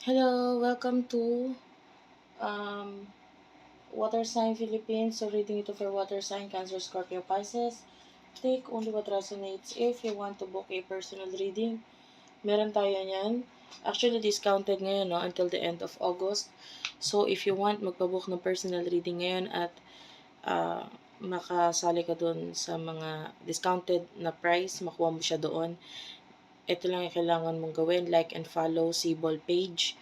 Hello, welcome to um, Water Sign Philippines. So, reading ito for Water Sign, Cancer, Scorpio, Pisces. Take only what resonates. If you want to book a personal reading, meron tayo niyan. Actually, discounted ngayon no, until the end of August. So, if you want magpabook ng personal reading ngayon at makasali ka doon sa mga discounted na price, makuha mo siya doon. Ito lang yung kailangan mong gawin, like and follow Sibol page.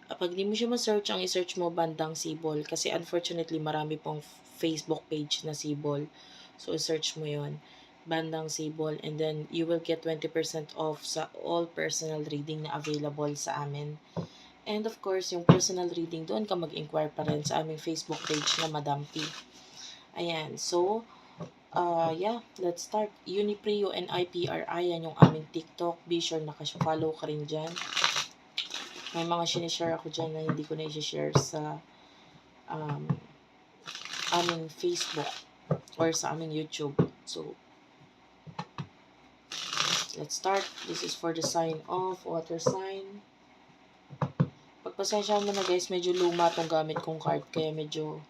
Pag di mo siya ma-search, ang i-search mo bandang Sibol. Kasi unfortunately, marami pong Facebook page na Sibol. So, i-search mo yon bandang Sibol. And then, you will get 20% off sa all personal reading na available sa amin. And of course, yung personal reading, doon ka mag-inquire pa rin sa aming Facebook page na Madam P. Ayan. So, yeah, let's start. Unipri, UNIPRI, yan yung aming TikTok. Be sure naka-follow ka rin dyan. May mga sinishare ako dyan na hindi ko na i-share sa um, aming Facebook or sa aming YouTube. So, let's start. This is for the sign of water sign. Pagpasensya mo na guys, medyo luma tong gamit kong card kaya medyo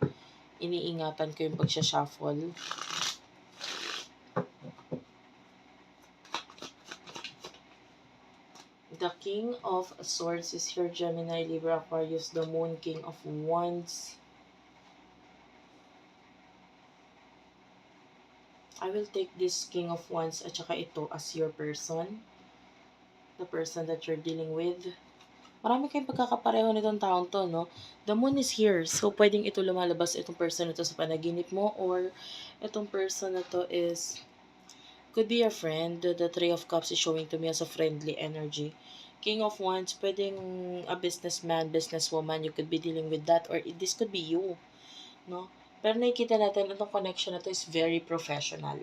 iniingatan ko yung pagsha-shuffle. The King of Swords is here, Gemini, Libra, Aquarius, the Moon, King of Wands. I will take this King of Wands at saka ito as your person. The person that you're dealing with. Marami kayong pagkakapareho nitong taong to, no? The moon is here. So, pwedeng ito lumalabas itong person na to sa panaginip mo or itong person na to is could be a friend. The Three of Cups is showing to me as a friendly energy. King of Wands, pwedeng a businessman, businesswoman, you could be dealing with that or this could be you, no? Pero nakikita natin, itong connection na to is very professional.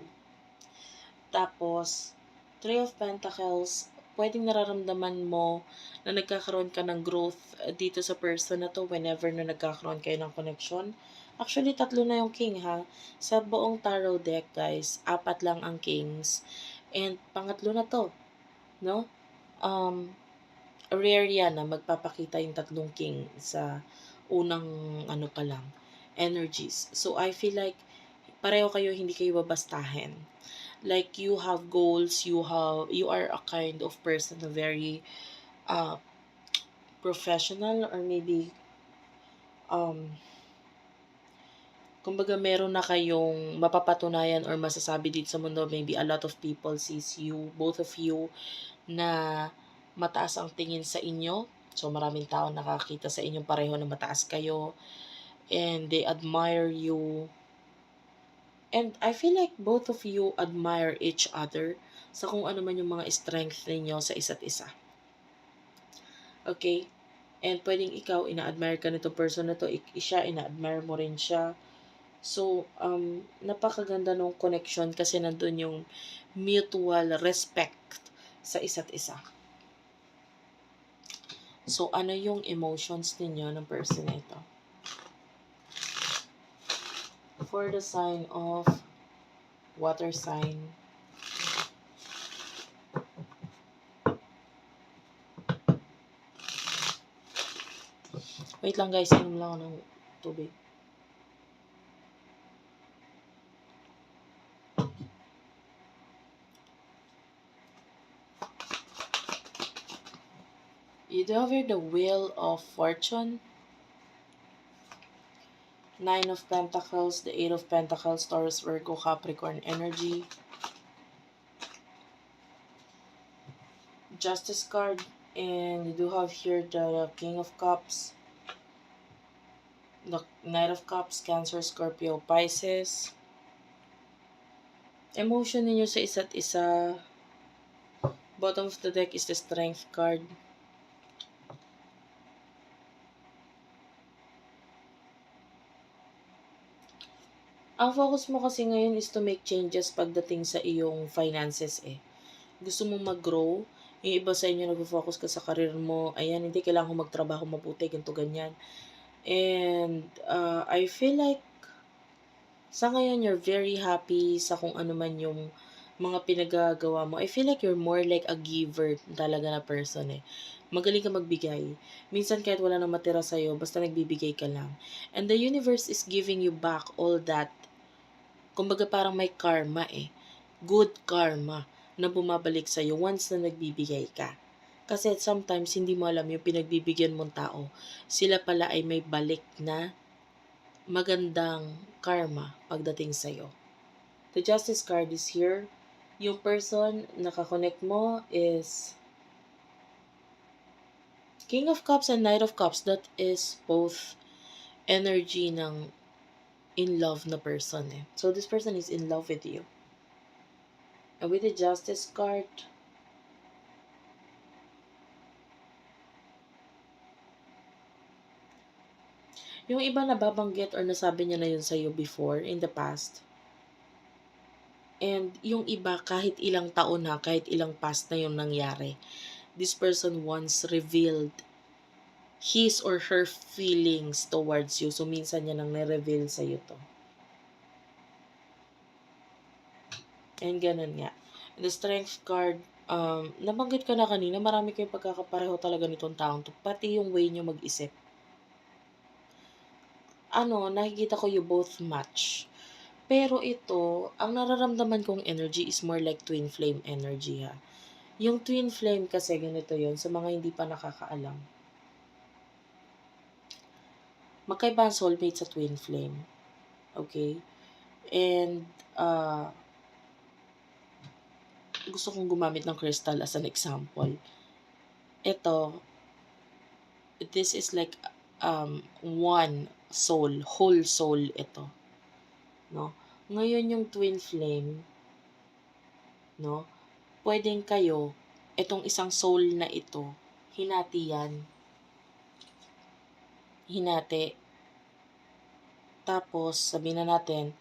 Tapos, Three of Pentacles, pwedeng nararamdaman mo na nagkakaroon ka ng growth dito sa person na to whenever na nagkakaroon kayo ng connection. Actually, tatlo na yung king ha. Sa buong tarot deck guys, 4 lang ang kings. And pangatlo na to, no? Rare yan na magpapakita yung tatlong king sa unang ano pa lang, energies. So, I feel like pareho kayo, hindi kayo babastahin. Like you have goals, you are a kind of person na very uh professional or maybe um kumbaga meron na kayong mapapatunayan or masasabi dito sa mundo. Maybe a lot of people sees you, both of you, na mataas ang tingin sa inyo. So maraming tao nakakita sa inyong pareho na mataas kayo and they admire you. And I feel like both of you admire each other sa kung ano man yung mga strength ninyo sa isa't isa. Okay? And pwedeng ikaw, ina-admire ka nito person na to, siya, ina-admire mo rin siya. So, napakaganda nung connection kasi nandun yung mutual respect sa isa't isa. So, ano yung emotions ninyo ng person na ito? For the sign of water sign, wait lang guys, inom lang ako ng tubig. You do have here the Wheel of Fortune, Nine of Pentacles, the Eight of Pentacles, Taurus, Virgo, Capricorn energy, Justice card, and you do have here the King of Cups, the Knight of Cups, Cancer, Scorpio, Pisces. Emotion ninyo sa isa't isa. Bottom of the deck is the Strength card. Ang focus mo kasi ngayon is to make changes pagdating sa iyong finances eh. Gusto mong mag-grow. Yung iba sa inyo nag-focus ka sa career mo. Ayan, hindi kailangan magtrabaho mabuti, ganito, ganyan. And I feel like sa ngayon you're very happy sa kung ano man yung mga pinagagawa mo, I feel like you're more like a giver talaga na person eh. Magaling ka magbigay. Minsan kahit wala nang matira sa'yo, basta nagbibigay ka lang. And the universe is giving you back all that. Kumbaga parang may karma eh. Good karma na bumabalik sa'yo once na nagbibigay ka. Kasi sometimes hindi mo alam yung pinagbibigyan mong tao. Sila pala ay may balik na magandang karma pagdating sa'yo. The Justice card is here. Yung person na kakonect mo is King of Cups and Knight of Cups. That is both energy ng in love na person eh. So this person is in love with you. And with the Justice card, yung iba nababanggit or nasabi niya na yun sa'yo before, in the past. And yung iba, kahit ilang taon na, kahit ilang past na yung nangyari, this person once revealed his or her feelings towards you. So, minsan niya nang na-reveal sa'yo to. And ganun nga. The Strength card, nabanggit ko na kanina, marami kayong pagkakapareho talaga nitong taong to. Pati yung way niyo mag-isip. Nakikita ko you both match. Pero ito, ang nararamdaman kong energy is more like twin flame energy ha. Yung twin flame kasi ganito yon sa mga hindi pa nakakaalam. Magkaiba ang soulmate sa twin flame. Okay? And, gusto kong gumamit ng crystal as an example. Ito, this is like, one soul, whole soul ito. No? Ngayon yung twin flame, no? Pwedeng kayo, itong isang soul na ito, hinati yan. Hinati. Tapos, sabihin na natin,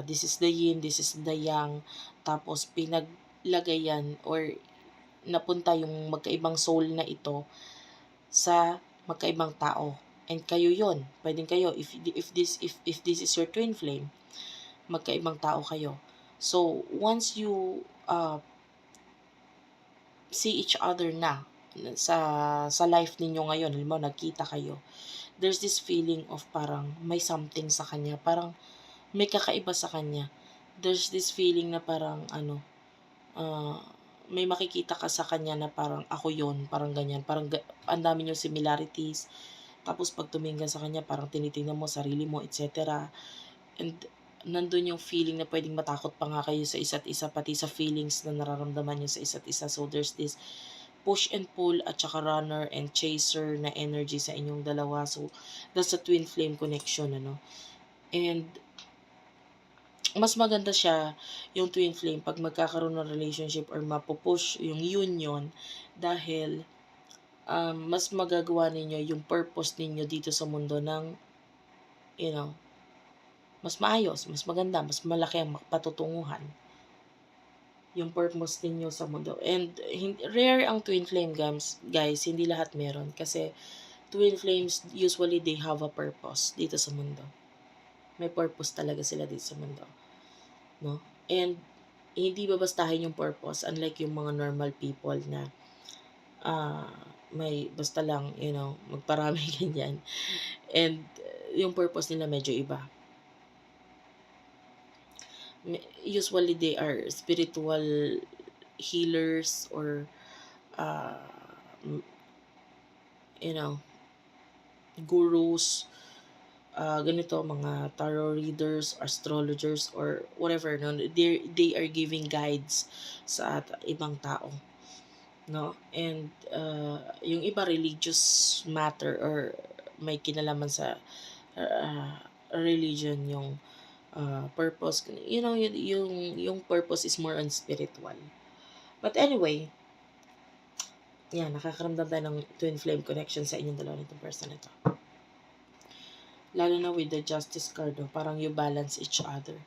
this is the yin, this is the yang. Tapos, pinaglagay yan or napunta yung magkaibang soul na ito sa magkaibang tao. And kayo yon, pwedeng kayo, if this is your twin flame, magkaibang tao kayo. So, once you see each other na sa life ninyo ngayon, halimbawa nagkita kayo, there's this feeling of parang may something sa kanya, parang may kakaiba sa kanya. There's this feeling na parang may makikita ka sa kanya na parang ako yon, parang ganyan, parang ang dami yung similarities. Tapos pag tumingin ka sa kanya, parang tinitingnan mo sarili mo, etc. And nandun yung feeling na pwedeng matakot pa nga kayo sa isa't isa, pati sa feelings na nararamdaman nyo sa isa't isa. So there's this push and pull at saka runner and chaser na energy sa inyong dalawa. So that's a twin flame connection, And mas maganda siya yung twin flame pag magkakaroon ng relationship or mapupush yung union dahil mas magagawa ninyo yung purpose ninyo dito sa mundo ng mas maayos, mas maganda, mas malaki ang patutunguhan yung purpose ninyo sa mundo. And rare ang twin flame guys, hindi lahat meron kasi twin flames usually they have a purpose dito sa mundo. May purpose talaga sila dito sa mundo, no? And hindi babastahin yung purpose unlike yung mga normal people na may basta lang, magparami ganyan. And yung purpose nila medyo iba. Usually they are spiritual healers or gurus, ganito, mga tarot readers, astrologers, or whatever, no? They are giving guides sa ibang tao, no? And yung iba religious matter or may kinalaman sa religion, yung purpose, yung purpose is more on spiritual. But anyway, yan, nakakaramdam tayo ng twin flame connection sa inyong dalawa nitong person ito. Lalo na with the Justice card, parang you balance each other.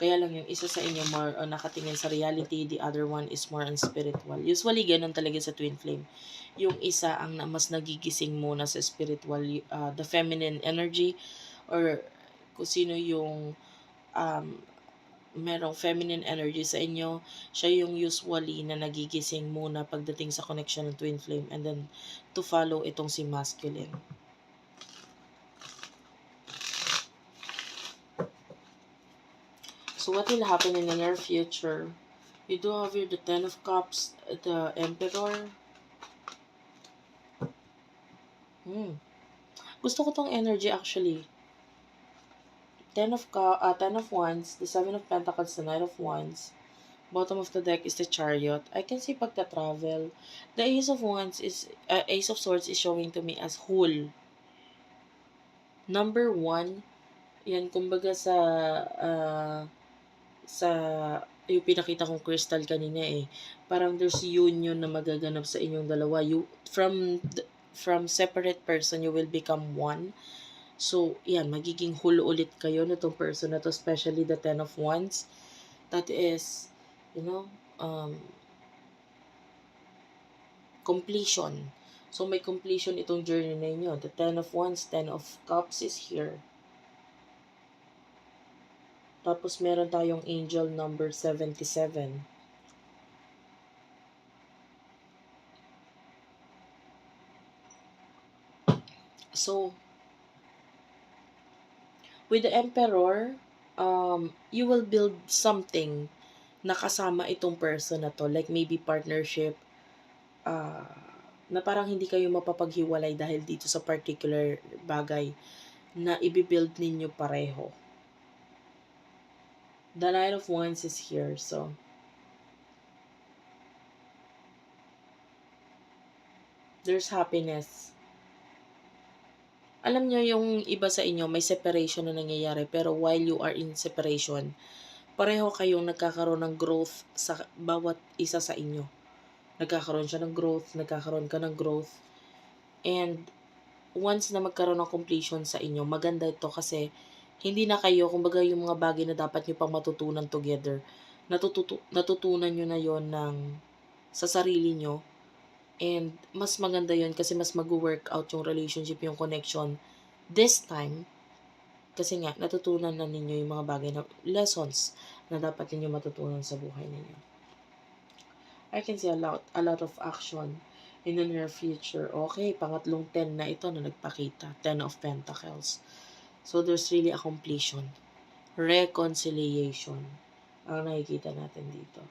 Kaya lang yung isa sa inyo more nakatingin sa reality, the other one is more on spiritual. Usually, ganun talaga sa twin flame. Yung isa ang mas nagigising muna sa spiritual, the feminine energy, or kung sino yung merong feminine energy sa inyo. Siya yung usually na nagigising muna pagdating sa connection ng twin flame, and then to follow itong si masculine. So what will happen in the near future? You do have here the Ten of Cups, the Emperor. Gusto ko tong energy actually. Ten of Wands, the Seven of Pentacles, the Knight of Wands. Bottom of the deck is the Chariot. I can see pagta-travel. The Ace of Wands is, Ace of Swords is showing to me as whole. Number 1, yan kumbaga sa yung pinakita kong crystal kanina parang there's union na magaganap sa inyong dalawa. From separate person, you will become one. So, yan, magiging whole ulit kayo na tong person na to, especially the Ten of Wands. That is, completion. So, may completion itong journey na inyo. The Ten of Wands, Ten of Cups is here. Tapos, meron tayong angel number 77. So, with the Emperor, you will build something na kasama itong person na to. Like maybe partnership, na parang hindi kayo mapapaghiwalay dahil dito sa particular bagay na ibibuild ninyo pareho. The Knight of Wands is here, so there's happiness. Alam nyo, yung iba sa inyo, may separation na nangyayari, pero while you are in separation, pareho kayong nagkakaroon ng growth sa bawat isa sa inyo. Nagkakaroon siya ng growth, nagkakaroon ka ng growth. And once na magkaroon ng completion sa inyo, maganda ito kasi hindi na kayo, kumbaga yung mga bagay na dapat nyo pang matutunan together, natutunan nyo na yon sa sarili nyo. And mas maganda yon kasi mas mag-work out yung relationship, yung connection this time. Kasi nga, natutunan na ninyo yung mga bagay na lessons na dapat ninyo matutunan sa buhay ninyo. I can see a lot of action in the near future. Okay, pangatlong 10 na ito na nagpakita. 10 of Pentacles. So, there's really a completion. Reconciliation ang nakikita natin dito.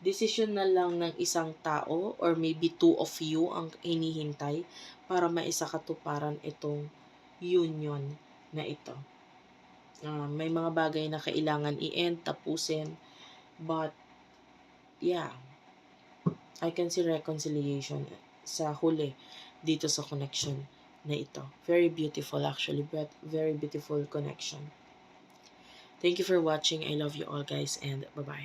Decision na lang ng isang tao or maybe two of you ang hinihintay para maisakatuparan itong union na ito. May mga bagay na kailangan i-end, tapusin. But, yeah, I can see reconciliation sa huli dito sa connection na ito. Very beautiful actually, but very beautiful connection. Thank you for watching. I love you all guys, and bye-bye.